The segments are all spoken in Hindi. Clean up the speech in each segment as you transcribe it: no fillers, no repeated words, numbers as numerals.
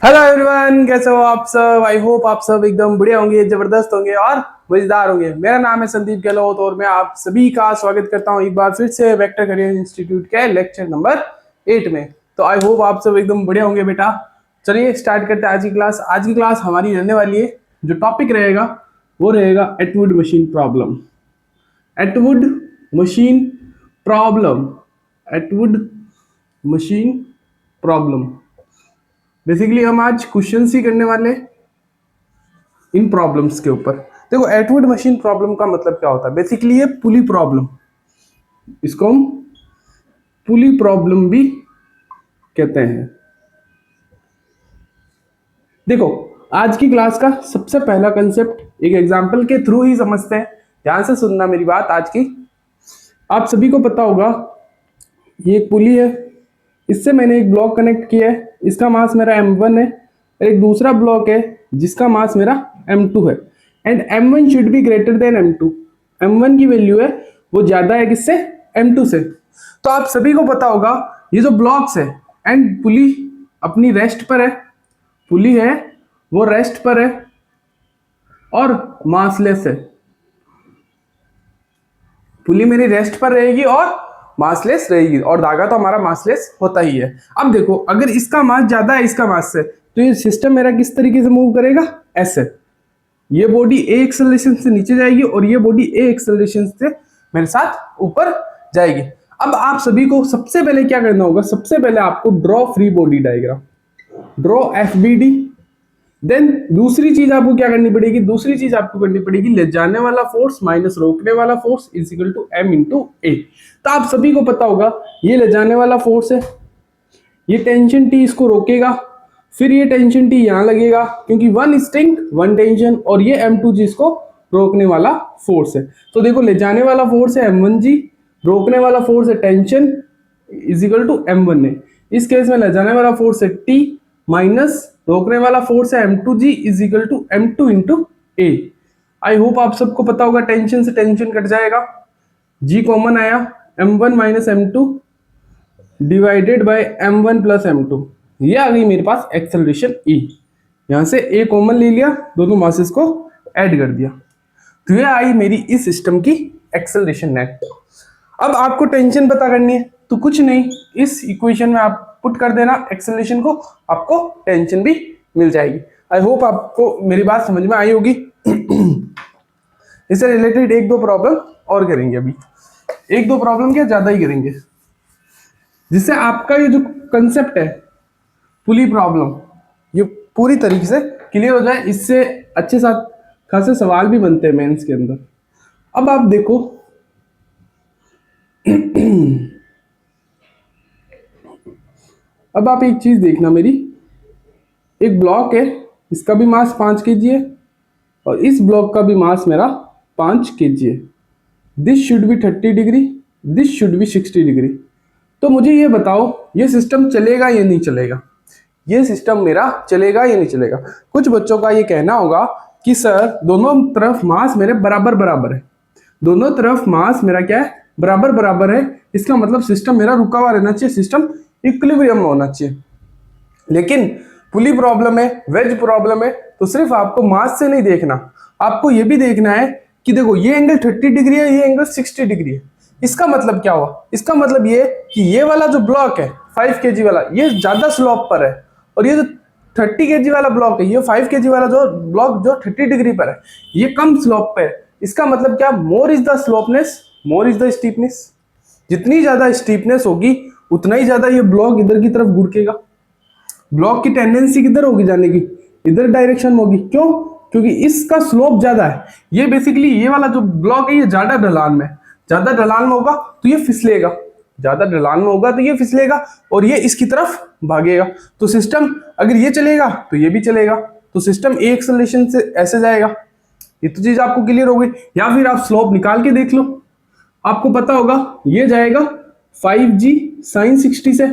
हेलो एवरीवन, कैसे हो आप सब। आई होप आप सब एकदम बढ़िया होंगे, जबरदस्त होंगे और मजेदार होंगे। मेरा नाम है संदीप गहलोत और मैं आप सभी का स्वागत करता हूं एक बार फिर से वेक्टर करियर इंस्टीट्यूट के लेक्चर नंबर 8 में। तो आई होप आप सब एकदम बढ़िया होंगे बेटा। चलिए स्टार्ट करते हैं आज की क्लास। आज की क्लास हमारी रहने वाली है, जो टॉपिक रहेगा वो रहेगा Atwood machine problem. Atwood machine problem. Atwood machine problem. Basically हम आज क्वेश्चंस ही करने वाले हैं इन प्रॉब्लम्स के ऊपर। देखो, एटवुड मशीन प्रॉब्लम का मतलब क्या होता है। बेसिकली ये पुली प्रॉब्लम, इसको हम पुली प्रॉब्लम भी कहते हैं। देखो, आज की क्लास का सबसे पहला कंसेप्ट एक एग्जांपल के थ्रू ही समझते हैं। ध्यान से सुनना मेरी बात आज की। आप सभी को पता होगा, ये एक पुली है, इससे मैंने एक ब्लॉक कनेक्ट किया है, इसका मास मेरा m1 है। और एक दूसरा ब्लॉक है जिसका मास मेरा m2 है। And m1 should be greater than m2। m1 की वैल्यू है वो ज्यादा है किससे, m2 से। तो आप सभी को पता होगा ये जो ब्लॉक्स है एंड पुली अपनी रेस्ट पर है, पुली है वो रेस्ट पर है और मासलेस है। पुली मेरी रेस्ट पर रहेगी और मासलेस रहेगी, और धागा तो हमारा मासलेस होता ही है। अब देखो, अगर इसका मास ज्यादा है इसका मास से, तो ये सिस्टम मेरा किस तरीके से मूव करेगा, ऐसे। ये बॉडी ए एक्सेलरेशन से नीचे जाएगी और ये बॉडी ए एक्सेलरेशन से मेरे साथ ऊपर जाएगी। अब आप सभी को सबसे पहले क्या करना होगा, सबसे पहले आपको draw free body diagram, draw FBD. Then दूसरी चीज आपको क्या करनी पड़ेगी, दूसरी चीज आपको करनी पड़ेगी ले जाने वाला फोर्स माइनस रोकने वाला force is equal to m into a. तो आप सभी को पता होगा ये ले जाने वाला फोर्स है, ये टेंशन टी इसको रोकेगा, फिर ये टेंशन टी यहां लगेगा क्योंकि वन स्ट्रिंग वन टेंशन, और ये m2g इसको रोकने वाला फोर्स है। तो देखो, ले जाने वाला फोर्स है m1g, रोकने वाला फोर्स है tension is equal to m1 है। इस केस में ले जाने वाला फोर्स है t माइनस रोकने वाला फोर्स है m2g is equal to m2 into a. I hope आप सबको पता होगा टेंशन से टेंशन कट जाएगा, g कॉमन आया, m1 minus m2 divided by m1 plus m2। ये आ गई मेरे पास एक्सेलरेशन e। यहां से a कॉमन ले लिया, दोनों मासेस को ऐड कर दिया, तो ये आई मेरी इस सिस्टम की एक्सेलरेशन नेट। अब आपको टेंशन पता करनी है, तो कुछ नहीं, इस इक्वेशन में आप पुट कर देना एक्सेलरेशन को, आपको टेंशन भी मिल जाएगी। आई होप आपको मेरी बात समझ में आई होगी। इससे रिलेटेड एक दो प्रॉब्लम और करेंगे अभी, एक दो प्रॉब्लम क्या ज्यादा ही करेंगे, जिससे आपका ये जो कंसेप्ट है पुली प्रॉब्लम, ये पूरी तरीके से क्लियर हो जाए। इससे अच्छे साथ खासे सवाल भी बनते हैं मेंस के अंदर। अब आप देखो, अब आप एक चीज देखना मेरी, एक ब्लॉक है, इसका भी मास 5 kg है और इस ब्लॉक का भी मास मेरा 5 kg है। This should be 30 degree, this should be 60 degree. तो मुझे ये बताओ, ये सिस्टम चलेगा या नहीं चलेगा, ये सिस्टम मेरा चलेगा या नहीं चलेगा। कुछ बच्चों का ये कहना होगा कि सर दोनों तरफ मास मेरे बराबर बराबर है, दोनों तरफ मास मेरा क्या है, बराबर बराबर है, इसका मतलब सिस्टम मेरा रुका हुआ रहना चाहिए, सिस्टम इक्विलिब्रियम में होना चाहिए। लेकिन पुली प्रॉब्लम है, वेज प्रॉब्लम है, तो सिर्फ आपको मास से नहीं देखना, आपको यह भी देखना है कि देखो ये एंगल 30 डिग्री है, ये एंगल 60 डिग्री है। इसका मतलब क्या हुआ, इसका मतलब ये कि ये वाला जो ब्लॉक है 5 kg वाला, ये ज्यादा स्लोप पर है, और ये जो 30 kg वाला ब्लॉक है, ये 5 kg वाला जो ब्लॉक जो 30 डिग्री पर है, ये कम स्लोप पे है। इसका मतलब क्या, more is the slopeness more is the steepness. जितनी ज्यादा स्टीपनेस होगी उतना ही ज्यादा ये ब्लॉक इधर की तरफ गुड़केगा। ब्लॉक की टेंडेंसी किधर होगी जाने की, इधर डायरेक्शन में होगी। क्यों, क्योंकि इसका स्लोप ज्यादा है। ये बेसिकली ये वाला जो ब्लॉक है ये ज्यादा ढलान में, ज्यादा ढलान में होगा तो ये फिसलेगा, ज्यादा ढलान में होगा तो ये फिसलेगा और ये इसकी तरफ भागेगा। तो सिस्टम अगर ये चलेगा तो ये भी चलेगा, तो सिस्टम ए एक्सेलरेशन से ऐसे जाएगा। ये तो चीज आपको क्लियर हो गई। या फिर आप स्लोप निकाल के देख लो, आपको पता होगा ये जाएगा 5g sin 60 से।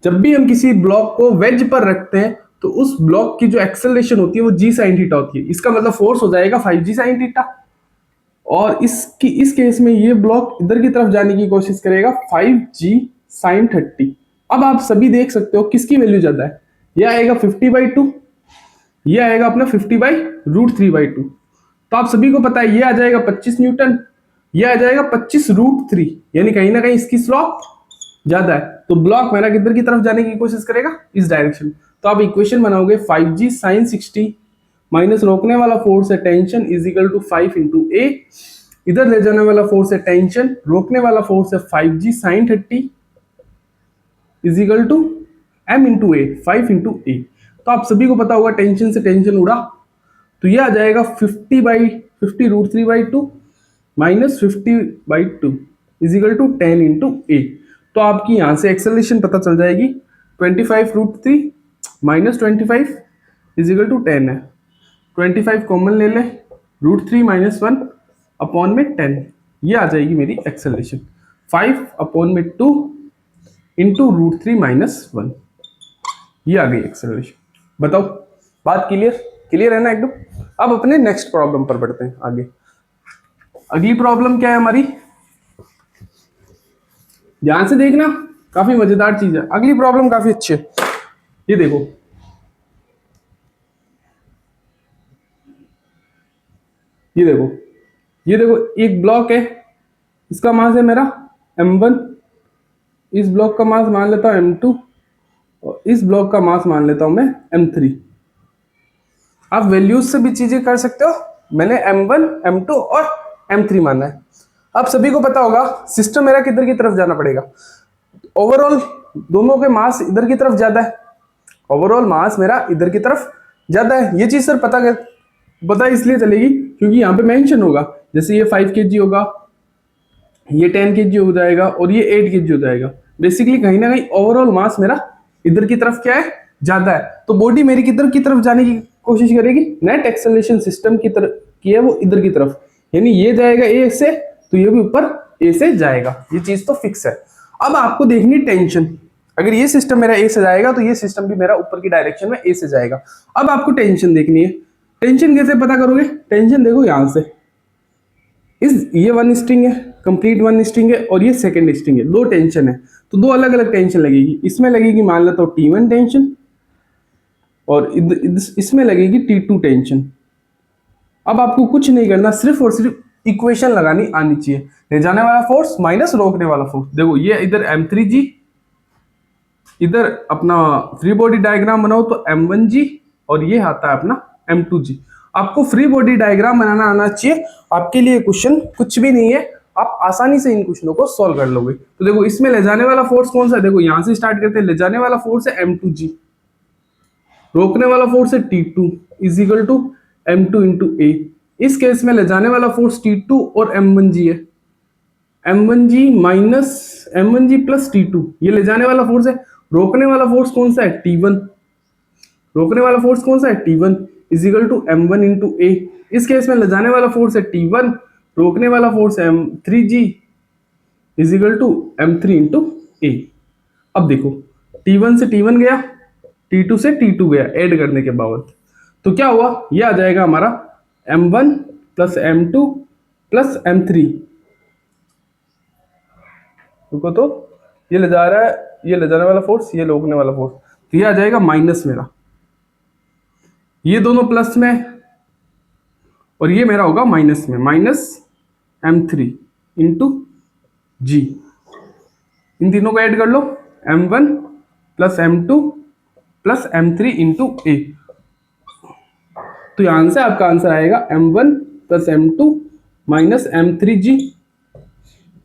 जब भी हम किसी ब्लॉक को वेज पर रखते हैं तो उस ब्लॉक की जो एक्सेलरेशन होती है वो g sin थीटा होती है, इसका मतलब फोर्स हो जाएगा 5g sin थीटा। और इस केस में ये ब्लॉक इधर की तरफ जाने की कोशिश करेगा 5g sin 30। अब आप सभी देख सकते हो किसकी वैल्यू ज्यादा है, ये आएगा 50/2, ये आएगा अपना 50/√3/2। तो आप सभी को पता है ये आ जाएगा 25 न्यूटन, ये आ जाएगा 25√3, यानी कहीं ना कहीं इसकी स्लोप ज्यादा है। तो ब्लॉक मेरा किधर की तरफ जाने की कोशिश करेगा, इस डायरेक्शन। तो आप इक्वेशन बनाओगे 5g sin 60 माइनस रोकने वाला फोर्स है tension is equal to 5 into a, इधर ले जाने वाला फोर्स है टेंशन, रोकने वाला फोर्स है 5g sin 30 is equal to m into a, 5 into a. तो आप सभी को पता होगा टेंशन से टेंशन उड़ा, तो ये आ जाएगा 50/√3/2 minus 50/2 is equal to 10 into a. तो आपकी यहां से एक्सेलरेशन पता चल जाएगी 25√3 माइनस 25 इज इक्वल टू 10 है। 25 कॉमन ले ले, √3 माइनस 1 अपॉन में 10, ये आ जाएगी मेरी एक्सेलरेशन 5/2 इंटू √3 माइनस 1, ये आ गई एक्सेलरेशन। बताओ बात क्लियर, क्लियर है ना एकदम। अब अपने नेक्स्ट प्रॉब्लम पर बढ़ते हैं आगे। अगली प्रॉब्लम क्या है हमारी, ध्यान से देखना, काफी मजेदार चीज है। अगली प्रॉब्लम काफी अच्छी है, ये देखो, ये देखो, ये देखो, एक ब्लॉक है, इसका मास है मेरा m1, इस ब्लॉक का मास मान लेता हूं m2 और इस ब्लॉक का मास मान लेता हूं मैं m3। आप वैल्यूज से भी चीजें कर सकते हो, मैंने m1 m2 और m3 माना है। अब सभी को पता होगा सिस्टम मेरा किधर की तरफ जाना पड़ेगा, ओवरऑल दोनों के मास इधर की तरफ ज्यादा है, ओवरऑल मास मेरा इधर की तरफ ज्यादा है। ये चीज सर पता इसलिए चलेगी क्योंकि यहाँ पे मेंशन होगा, जैसे ये 5 kg होगा, ये 10 kg हो जाएगा और ये 8 kg हो जाएगा। बेसिकली कहीं ना कहीं ओवरऑल मास मेरा इधर की तरफ क्या है, ज्यादा है। तो बॉडी मेरी किधर की तरफ जाने की कोशिश करेगी, नेट एक्सेलरेशन सिस्टम की तरफ की है वो इधर की तरफ, यानी ये जाएगा ए से तो ये भी ऊपर ए से जाएगा, ये चीज तो फिक्स है। अब आपको देखनी टेंशन, अगर ये सिस्टम मेरा ए से जाएगा तो ये सिस्टम भी मेरा ऊपर की डायरेक्शन में ए से जाएगा। अब आपको टेंशन देखनी है, टेंशन कैसे पता करोगे, टेंशन देखो यहां से, ये वन स्ट्रिंग है, कंप्लीट वन स्ट्रिंग है और ये सेकंड स्ट्रिंग है, दो टेंशन है, तो दो अलग अलग टेंशन लगेगी। इसमें लगेगी मान लेता हूं T1 टेंशन और इसमें लगेगी T2 टेंशन। अब आपको कुछ नहीं करना, सिर्फ और सिर्फ इक्वेशन लगानी आनी चाहिए, ले जाने वाला फोर्स माइनस रोकने वाला फोर्स। देखो ये इधर m3g, इधर अपना फ्री बॉडी डायग्राम बनाओ तो m1g और ये आता है अपना m2g। आपको फ्री बॉडी डायग्राम बनाना आना चाहिए, आपके लिए क्वेश्चन कुछ भी नहीं है, आप आसानी से इन क्वेश्चनों को सॉल्व कर लोगे। तो देखो इसमें ले जाने वाला फोर्स कौन सा है, देखो यहां से स्टार्ट करते हैं, ले जाने वाला फोर्स है m2g, रोकने वाला फोर्स है T2 is equal to m2 into a. इस केस में ले जाने वाला फोर्स T2 और m1g है, m1g minus m1g plus T2, ये ले जाने वाला फोर्स है। रोकने वाला फोर्स कौन सा है, T1, रोकने वाला फोर्स कौन सा है T1 is equal to m1 into a. इस केस में ले जाने वाला फोर्स है T1, रोकने वाला फोर्स है m3g is equal to m3 into a. अब देखो T1 से T1 गया, T2 से T2 गया ऐड करने के बाद, तो क्या हुआ, ये आ जाएगा हमारा m1 plus m2 plus m3। रुको, तो ये ले जा रहा है, ये ले जाने वाला फोर्स, ये रोकने वाला फोर्स, तो ये आ जाएगा माइनस मेरा, ये दोनों प्लस में और ये मेरा होगा माइनस में, माइनस m3 इंटू जी। इन तीनों को ऐड कर लो, m1 plus m2 plus m3 into a. तो यहां से आपका आंसर आएगा m1 plus m2 minus m3g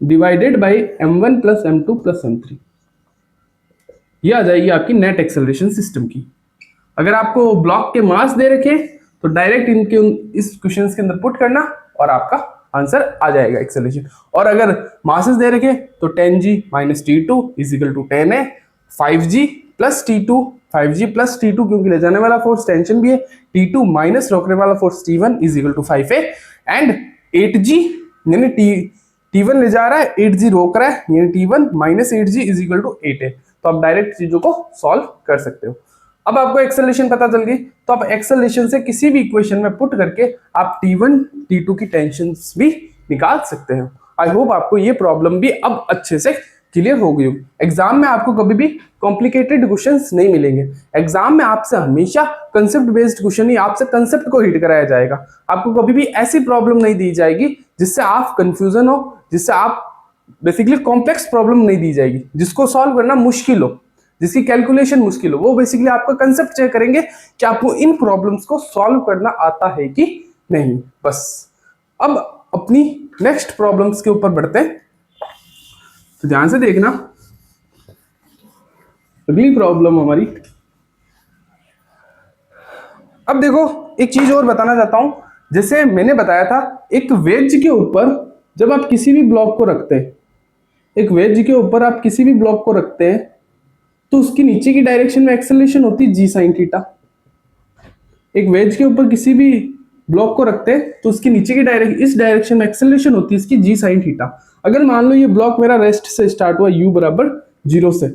divided by m1 plus m2 plus m3। ये आ जाएगी आपकी नेट एक्सेलरेशन सिस्टम की। अगर आपको ब्लॉक के मास दे रखे तो डायरेक्ट इनके इस क्वेश्चन के अंदर पुट करना और आपका आंसर आ जाएगा एक्सेलरेशन। और अगर मासेस दे रखे तो 10g minus T2 is equal to 10 है, 5g plus T2, 5g plus T2 क्योंकि ले जाने वाला फोर्स टेंशन भी है, T2 माइनस रोकने वाला force T1 is equal to 5 है, एंड 8g यानी T1 ले जा रहा है, 8g रोक रहा है, यानी T1 minus 8g is equal to 8 है। तो आप डायरेक्ट चीजों को सॉल्व कर सकते हो। अब आपको एक्सेलरेशन पता चल गई, तो आप एक्सेलरेशन से किसी भी इक्वेशन में पुट करके आप T1 T2 की टेंशंस भी निकाल सकते हो। आई होप आपको ये प्रॉब्लम भी अब अच्छे से क्लियर हो गई हो। एग्जाम में आपको कभी भी कॉम्प्लिकेटेड क्वेश्चंस नहीं मिलेंगे। एग्जाम में आपसे हमेशा कंसेप्ट बेस्ड क्वेश्चन ही, आपसे कंसेप्ट को हिट कराया जाएगा। आपको कभी भी ऐसी प्रॉब्लम नहीं दी जाएगी जिससे आप कंफ्यूजन हो, जिससे आप बेसिकली कॉम्प्लेक्स प्रॉब्लम नहीं दी जाएगी, जिसको सॉल्व करना मुश्किल हो, जिसकी कैलकुलेशन मुश्किल हो। वो बेसिकली आपका कंसेप्ट चेक करेंगे कि आपको इन प्रॉब्लम्स को सॉल्व करना आता है कि नहीं। बस अब अपनी नेक्स्ट प्रॉब्लम्स के ऊपर बढ़ते हैं, तो ध्यान से देखना। अगली प्रॉब्लम हमारी, अब देखो एक चीज और बताना चाहता हूं। जैसे मैंने बताया था, एक वेज के ऊपर जब आप किसी भी ब्लॉक को रखते हैं, एक वेज के ऊपर आप किसी भी ब्लॉक को रखते हैं, तो उसकी नीचे की डायरेक्शन में एक्सेलरेशन होती है जी साइन थीटा। एक वेज के ऊपर किसी भी ब्लॉक को रखते हैं तो उसकी नीचे की इस डायरेक्शन में एक्सेलरेशन होती है इसकी जी साइन थीटा। अगर मान लो ये ब्लॉक मेरा रेस्ट से स्टार्ट हुआ u बराबर 0 से,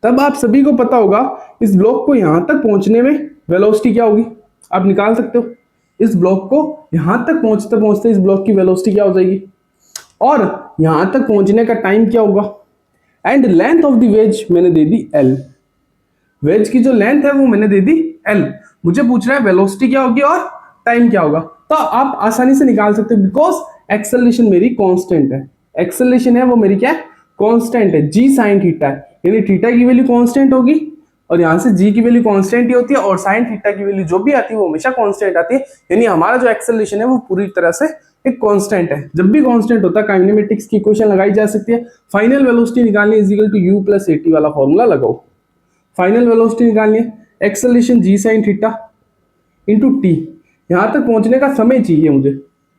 तब आप सभी को पता होगा इस ब्लॉक को यहां तक पहुंचने में वेलोसिटी क्या होगी, आप निकाल सकते हो। इस ब्लॉक को यहां तक पहुंचते पहुंचते इस ब्लॉक की वेलोसिटी क्या हो जाएगी, और यहां तक पहुंचने का टाइम क्या होगा। And length of the ways मैंने दे दी l, वेज की जो लेंथ है वो मैंने दे दी l। मुझे पूछ रहा है वेलोसिटी क्या होगी और टाइम क्या होगा, तो आप आसानी से निकाल सकते हो, बिकॉज एक्सेलरेशन मेरी कांस्टेंट है। एक्सेलरेशन है वो मेरी क्या है, कांस्टेंट है, जी साइन थीटा है, यानी थीटा की वैल्यू कांस्टेंट होगी, और यहां से जी की वैल्यू कांस्टेंट ही होती है, और साइन थीटा की वैल्यू जो भी आती है वो हमेशा कांस्टेंट आती है। यानी हमारा जो एक्सेलरेशन है वो पूरी तरह से एक कांस्टेंट है। जब भी कांस्टेंट होता है काइनेमेटिक्स की इक्वेशन लगाई जा सकती है। फाइनल वेलोसिटी निकालनी is equal to u plus at वाला फॉर्मूला लगाओ। फाइनल वेलोसिटी निकालनी है, acceleration g sine theta into t. यहां तक पहुंचने का समय चाहिए मुझे,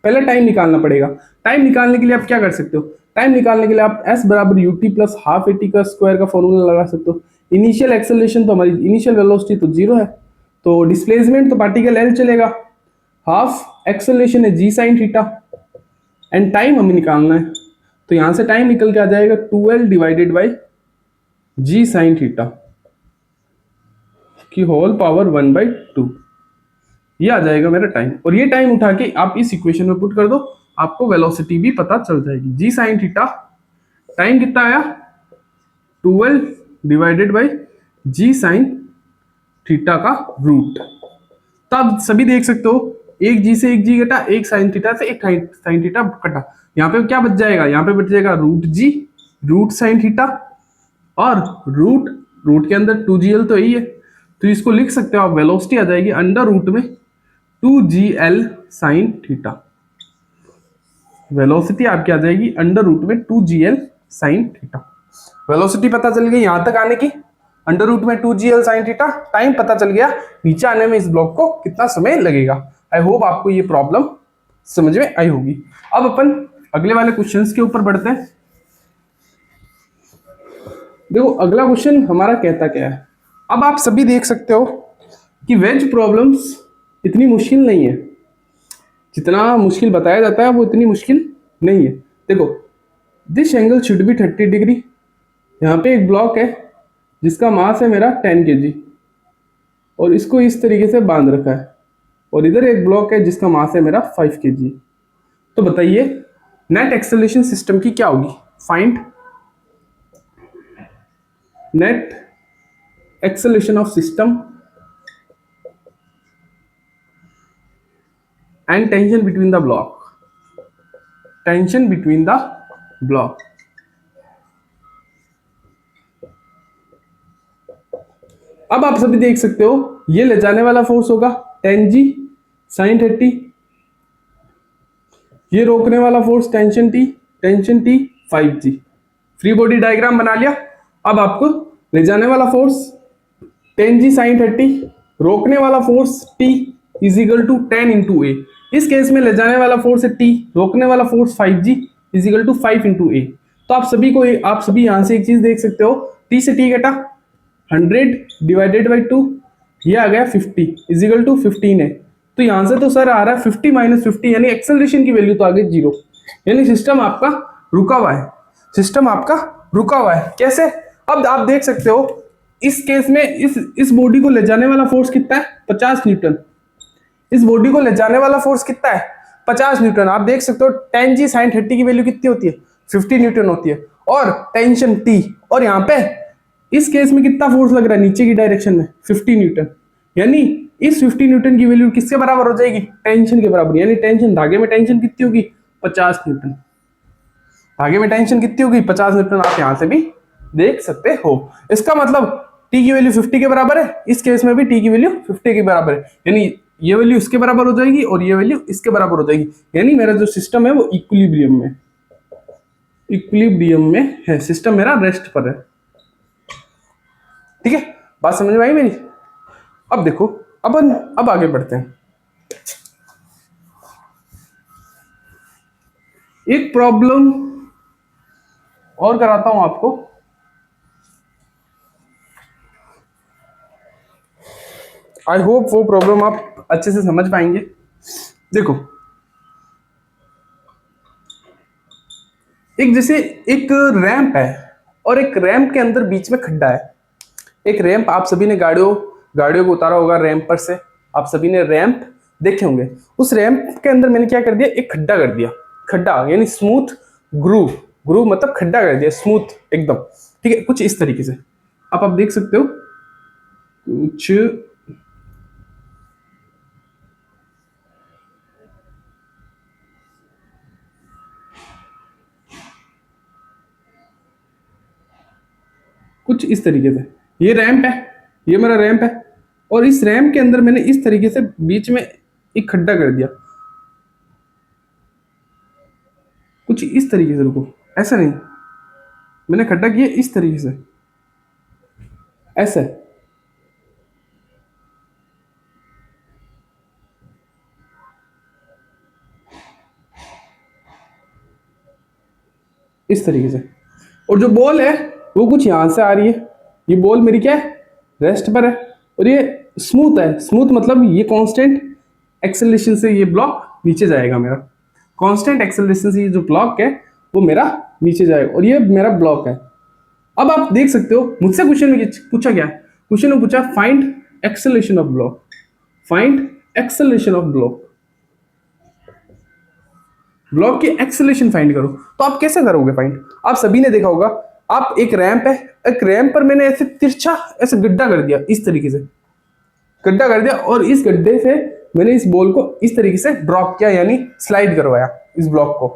पहले टाइम निकालना पड़ेगा। टाइम निकालने के लिए आप क्या कर सकते हो, टाइम निकालने के लिए आप s बराबर U T plus half eighty का स्क्वायर का फॉर्मूला लगा सकते हो। इनिशियल एक्सेलरेशन तो हमारी इनिशियल वेलोसिटी तो 0 है, तो डिस्प्लेसमेंट तो पार्टिकल l चलेगा, हाफ एक्सेलरेशन है जी साइन थीटा, एंड टाइम हमें निकालना है, तो यहां से टाइम निकल के आ जाएगा 2l divided by g sine theta की होल पावर 1/2। ये आ जाएगा मेरा टाइम, और ये टाइम उठा के आप इस इक्वेशन में पुट कर दो, आपको वेलोसिटी भी पता चल जाएगी। जी साइन थीटा टाइम कितना आया, 12 divided by g sine theta का रूट। तो आप सभी देख सकते हो, एक जी से एक जी कटा, एक साइन थीटा से एक साइन थीटा कटा, यहाँ पे क्या बच जाएगा, यहाँ पे बच जाएगा रूट जी रूट साइन थीटा, और रूट के अंदर 2gl तो यही है, तो इसको लिख सकते हो आप, वेलोसिटी आ जाएगी अंडर रूट में 2gl साइन थीटा। वेलोसिटी आपकी आ जाएगी अंडर रूट में 2gl साइन थीटा। वेलोसिटी पता चल गई यहां तक आने की, अंडर रूट में 2gl साइन थीटा, टाइम पता चल गया नीचे आने में इस ब्लॉक को कितना समय लगेगा। आई होप आपको ये प्रॉब्लम समझ में आई होगी। अब अपन अगले वाले क्वेश्चंस के ऊपर बढ़ते हैं। देखो अगला क्वेश्चन हमारा कहता क्या है। अब आप सभी देख सकते हो कि वेज प्रॉब्लम्स इतनी मुश्किल नहीं है, जितना मुश्किल बताया जाता है वो इतनी मुश्किल नहीं है। देखो this angle should be 30 degree. यहाँ पे एक ब्लॉक है जिसका मास है मेरा 10 kg, और इसको इस तरीके से बांध रखा है, और इधर एक ब्लॉक है जिसका मास है मेरा 5 kg। तो बताइए नेट एक्सेलरेशन सिस्टम की क्या होगी, find net acceleration of system and tension between the block। अब आप सभी देख सकते हो ये ले जाने वाला फोर्स होगा 10g sin 30, ये रोकने वाला force tension t 5g। Free body diagram बना लिया। अब आपको ले जाने वाला फोर्स 10g sin 30, रोकने वाला force t is equal to 10 into a. इस केस में ले जाने वाला फोर्स है t, रोकने वाला force 5g is equal to 5 into a. तो आप सभी यहां से एक चीज देख सकते हो, t से t घटा 100 डिवाइडेड बाई 2, ये आ गया 50 इज इक्वल टू 15 है। तो यहां से तो सर आ रहा है 50 माइनस 50, यानी एक्सेलरेशन की वैल्यू तो आ गई 0, यानी सिस्टम आपका रुका हुआ है। सिस्टम आपका रुका हुआ है कैसे, अब आप देख सकते हो इस केस में इस बॉडी को ले जाने वाला फोर्स कितना है, 50 न्यूटन। इस बॉडी को ले जाने वाला फोर्स कितना है, 50 न्यूटन। आप देख सकते हो 10g sin 30 की वैल्यू कितनी होती है, 50 न्यूटन होती है, और टेंशन T, और यहाँ पे इस केस में कितना फोर्स लग रहा है नीचे की डायरेक्शन में, 50 न्यूटन। यानी इस 50 न्यूटन की वैल्यू किसके बराबर हो जाएगी, टेंशन के बराबर। यानी टेंशन, धागे में टेंशन कितनी होगी, 50 न्यूटन। धागे में टेंशन कितनी होगी, 50 न्यूटन। आप यहां से भी देख सकते हो। इसका मतलब टी की वैल्यू 50 के बराबर है, इस केस में भी टी की वैल्यू 50 के बराबर है। यानी ये वैल्यू इसके बराबर हो जाएगी और ये वैल्यू इसके बराबर हो जाएगी। यानी मेरा जो सिस्टम है वो इक्विलिब्रियम में है। सिस्टम मेरा रेस्ट पर है। ठीक है, बात समझ में आई मेरी। अब देखो, अब आगे बढ़ते हैं। एक प्रॉब्लम और कराता हूं आपको। आई होप वो प्रॉब्लम आप अच्छे से समझ पाएंगे। देखो, एक रैंप है और एक रैंप के अंदर बीच में खड्डा है। एक रैंप, आप सभी ने गाड़ियों को उतारा होगा रैंप पर से, आप सभी ने रैंप देखे होंगे। उस रैंप के अंदर मैंने क्या कर दिया, एक खड्डा कर दिया। खड्डा यानी स्मूथ ग्रूव मतलब खड्डा कर दिया स्मूथ एकदम। ठीक है, कुछ इस तरीके से आप देख सकते हो। कुछ इस तरीके से ये रैंप है, ये मेरा रैंप है। और इस रैंप के अंदर मैंने इस तरीके से बीच में एक खड्डा कर दिया, कुछ इस तरीके से। रुको, ऐसा नहीं, मैंने खड्डा किया इस तरीके से, ऐसा। इस तरीके से। और जो बॉल है वो कुछ यहां से आ रही है। ये बॉल मेरी क्या है, रेस्ट पर है। और ये स्मूथ है। स्मूथ मतलब ये कांस्टेंट एक्सेलरेशन से ये ब्लॉक नीचे जाएगा मेरा। कांस्टेंट एक्सेलरेशन से ये जो ब्लॉक है वो मेरा नीचे जाएगा और ये मेरा ब्लॉक है। अब आप देख सकते हो, मुझसे क्वेश्चन में पूछा क्या, क्वेश्चन में पूछा find acceleration of block. Find acceleration of block, block की एक्सेलरेशन फाइंड करो। तो आप कैसे करोगे फाइंड, आप सभी ने देखा होगा। आप एक रैंप है, एक रैंप पर मैंने ऐसे तिरछा ऐसे गड्ढा कर दिया, इस तरीके से गड्ढा कर दिया। और इस गड्ढे से मैंने इस बॉल को इस तरीके से ड्रॉप किया, यानी स्लाइड करवाया इस ब्लॉक को।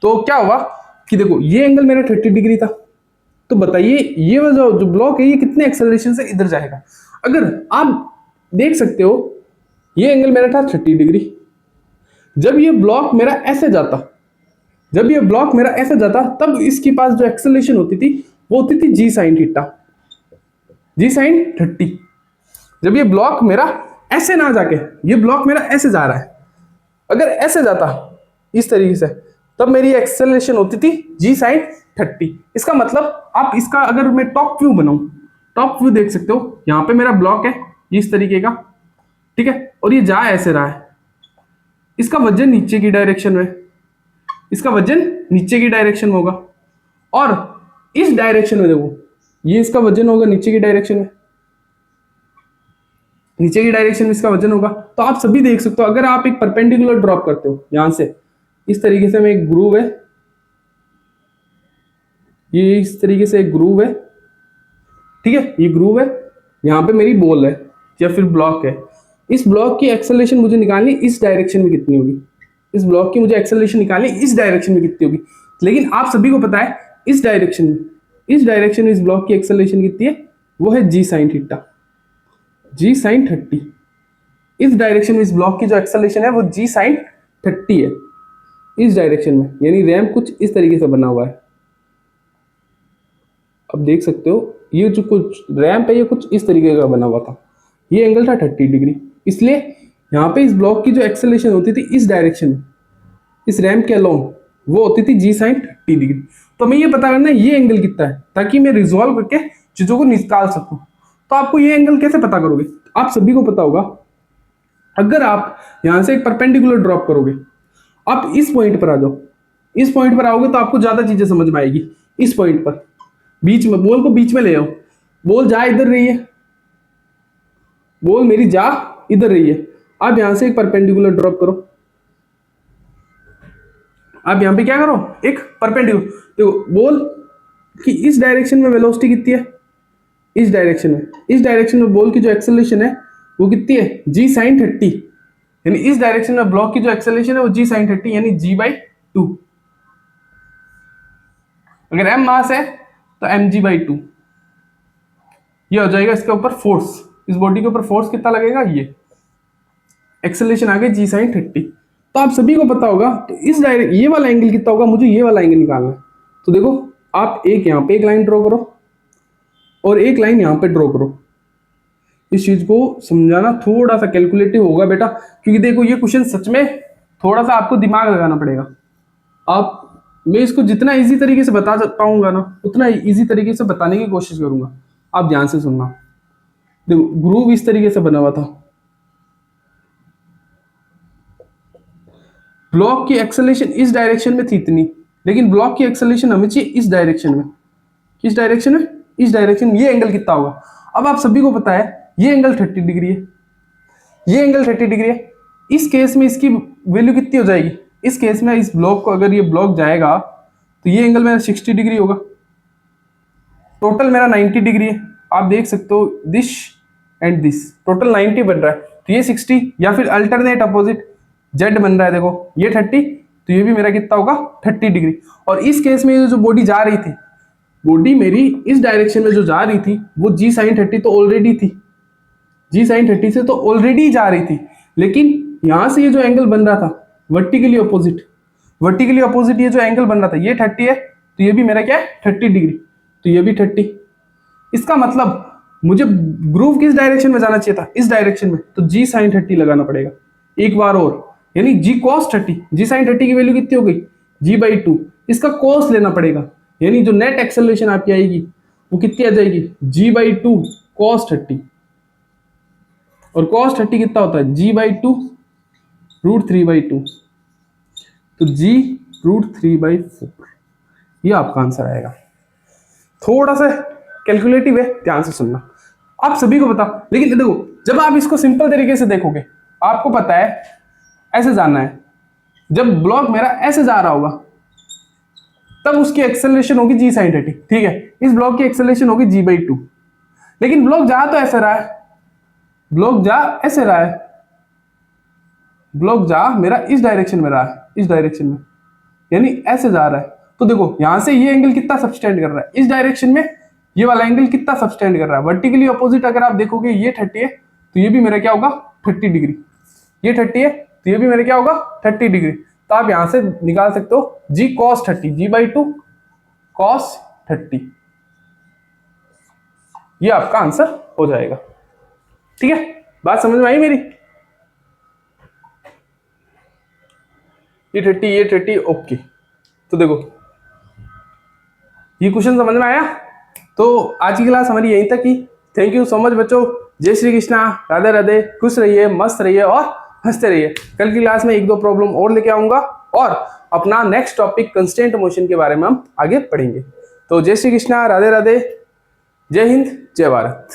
तो क्या हुआ कि देखो, ये एंगल मेरा 30 डिग्री था। तो बताइए ये जो ब्लॉक है ये कितने एक्सेलरेशन से इधर जाएगा। अगर आप देख सकते हो, ये एंगल मेरा था 30 डिग्री। जब ये ब्लॉक मेरा ऐसे जाता, तब इसके पास जो एक्सेलरेशन होती थी वो होती थी जी साइन थीटा, जी साइन 30। जब ये ब्लॉक मेरा ऐसे ना जाके, ये ब्लॉक मेरा ऐसे जा रहा है, अगर ऐसे जाता इस तरीके से, तब मेरी एक्सेलरेशन होती थी जी साइन 30। इसका मतलब आप इसका अगर मैं टॉप व्यू बनाऊं, टॉप व्यू देख सकते हो, यहां पे मेरा ब्लॉक है इस तरीके का, ठीक है, और ये जा ऐसे रहा है। इसका वजन नीचे की डायरेक्शन में, इसका वजन नीचे की डायरेक्शन में होगा। और इस डायरेक्शन में देखो, ये इसका वजन होगा नीचे की डायरेक्शन में, नीचे की डायरेक्शन में इसका वजन होगा। तो आप सभी देख सकते हो, अगर आप एक परपेंडिकुलर ड्रॉप करते हो यहां से इस तरीके से, में एक ग्रूव है, ये इस तरीके से एक ग्रूव है, ठीक है, ये ग्रूव है, यहां पे मेरी बॉल है या फिर ब्लॉक है। इस ब्लॉक की एक्सेलरेशन मुझे निकालनी इस डायरेक्शन में कितनी होगी, इस ब्लॉक की मुझे एक्सेलरेशन निकालनी इस डायरेक्शन में कितनी होगी। लेकिन आप सभी को पता है इस डायरेक्शन में, इस ब्लॉक की एक्सेलरेशन कितनी है, वो है जी साइन थीटा, जी साइन 30। इस डायरेक्शन में इस ब्लॉक की जो एक्सेलरेशन है वो जी साइन 30 है, इस डायरेक्शन में। यानी रैंप कुछ इस तरीके से बना हुआ है, अब देख सकते हो। ये जो कुछ रैंप है ये कुछ इस तरीके का बना हुआ था, ये एंगल था 30 डिग्री। इसलिए यहाँ पे इस ब्लॉक की जो एक्सेलरेशन होती थी इस डायरेक्शन में, इस रैंप के अलोंग, वो होती थी जी साइन 30 डिग्री। तो हमें ये पता करना है ये एंगल कितना है, ताकि मैं रिजॉल्व करके चीजों को निकाल सकूं। तो आपको ये एंगल कैसे पता करोगे, आप सभी को पता होगा, अगर आप यहां से एक परपेंडिकुलर ड्रॉप करोगे, आप इस पॉइंट पर आ जाओ, इस पॉइंट पर आओगे तो आपको ज्यादा चीजें समझ में आएगी। इस पॉइंट पर बीच में, बॉल को बीच में ले आओ, बॉल जा इधर रही है, बॉल मेरी जा इधर रही है। आप यहां से एक परपेंडिकुलर ड्रॉप करो, आप यहां पे क्या करो, एक परपेंडिकुलर। देखो बॉल की इस डायरेक्शन में वेलोसिटी कितनी है, इस डायरेक्शन में बॉल की जो एक्सेलरेशन है वो कितनी है, जी साइन 30, यानी इस डायरेक्शन में ब्लॉक की जो एक्सेलरेशन है वो जी साइन 30 यानी g/2। अगर m मास है तो mg/2, ये हो जाएगा इसके ऊपर फोर्स, इस बॉडी के ऊपर फोर्स कितना लगेगा, ये एक्सेलरेशन आ गया जी साइन 30। तो आप सभी को पता होगा, तो इस डायरेक्ट ये वाला एंगल कितना होगा, मुझे ये वाला एंगल निकालना है। तो देखो आप एक यहाँ पे एक लाइन ड्रॉ करो और एक लाइन यहाँ पे ड्रॉ करो। इस चीज को समझाना थोड़ा सा कैलकुलेटिव होगा बेटा, क्योंकि देखो ये क्वेश्चन सच में थोड़ा सा आपको दिमाग लगाना पड़ेगा। आप मैं इसको जितना इजी तरीके से बता पाऊंगा ना उतना इजी तरीके से बताने की कोशिश करूंगा। आप ध्यान से सुनना। देखो ग्रूव इस तरीके से बना हुआ था, ब्लॉक की एक्सेलरेशन इस डायरेक्शन में थी इतनी, लेकिन ब्लॉक की एक्सेलरेशन हमें चाहिए इस डायरेक्शन में। किस डायरेक्शन में, इस डायरेक्शन में। ये एंगल कितना होगा, अब आप सभी को पता है ये एंगल 30 डिग्री है, ये एंगल 30 डिग्री है। इस केस में इसकी वैल्यू कितनी हो जाएगी, इस केस में इस ब्लॉक को अगर ये ब्लॉक जाएगा तो ये एंगल मेरा 60 डिग्री होगा, टोटल मेरा 90 डिग्री है। आप देख सकते हो दिस एंड दिस टोटल 90 बन रहा है, तो ये 60 या फिर अल्टरनेट अपोजिट जेड बन रहा है। देखो ये 30, तो ये भी मेरा कितना होगा 30 डिग्री। और इस केस में जो बॉडी जा रही थी, बॉडी मेरी इस डायरेक्शन में जो जा रही थी वो जी साइन 30 तो ऑलरेडी थी, जी साइन 30 से तो ऑलरेडी जा रही थी। लेकिन यहां से ये जो एंगल बन रहा था वर्टिकली अपोजिट, वर्टिकली अपोजिट ये जो एंगल बन रहा था ये 30 है, तो ये भी मेरा क्या है 30 डिग्री, तो ये भी 30। इसका मतलब मुझे ग्रूव किस डायरेक्शन में जाना चाहिए था, इस डायरेक्शन में, तो जी साइन 30 लगाना पड़ेगा एक बार और, यानी जी कॉस 30। जी साइन 30 की वैल्यू कितनी हो गई, g/2, इसका कॉस लेना पड़ेगा, यानी जो नेट एक्सेलरेशन आपकी आएगी वो कितनी आ जाएगी, g/2 cos 30। और cos 30 कितना होता है, g/2 √3/2, तो g √3/4, ये आपका आंसर आएगा। थोड़ा सा कैलकुलेटिव है, ध्यान से सुनना। आप सभी को पता, लेकिन देखो जब आप इसको सिंपल तरीके से देखोगे, आपको पता है ऐसे जाना है, जब ब्लॉक मेरा ऐसे जा रहा होगा तब उसकी एक्सेलरेशन होगी जी साइन 30, ठीक है। इस ब्लॉक की एक्सेलरेशन होगी g/2, लेकिन ब्लॉक जा तो ऐसे रहा है, ब्लॉक जा ऐसे रहा है, ब्लॉक जा मेरा इस डायरेक्शन में रहा है, इस डायरेक्शन में, यानी ऐसे जा रहा है। तो देखो यहां से ये एंगल कितना सबस्टेंड कर रहा है, इस डायरेक्शन में ये वाला एंगल कितना सबस्टेंड कर रहा है, वर्टिकली अपोजिट। अगर आप देखोगे ये 30 है, तो ये भी मेरा क्या होगा 30 डिग्री, ये 30 है तो ये भी मेरा क्या होगा 30 डिग्री। तो आप यहां से निकाल सकते हो जी cos 30, g/2 cos 30, ये आपका आंसर हो जाएगा। ठीक है, बात समझ में आई मेरी, ये 30 ओके। तो देखो ये क्वेश्चन समझ में आया। तो आज की क्लास हमारी यहीं तक ही। थैंक यू सो मच बच्चों। जय श्री कृष्णा, राधे राधे, खुश रहिए, मस्त रहिए और हंसते रहिए। कल की क्लास में 1-2 प्रॉब्लम और लेके आऊंगा और अपना नेक्स्ट टॉपिक कंस्टेंट मोशन के बारे में हम आगे पढ़ेंगे। तो जय श्री कृष्णा, राधे राधे, जय हिंद, जय भारत।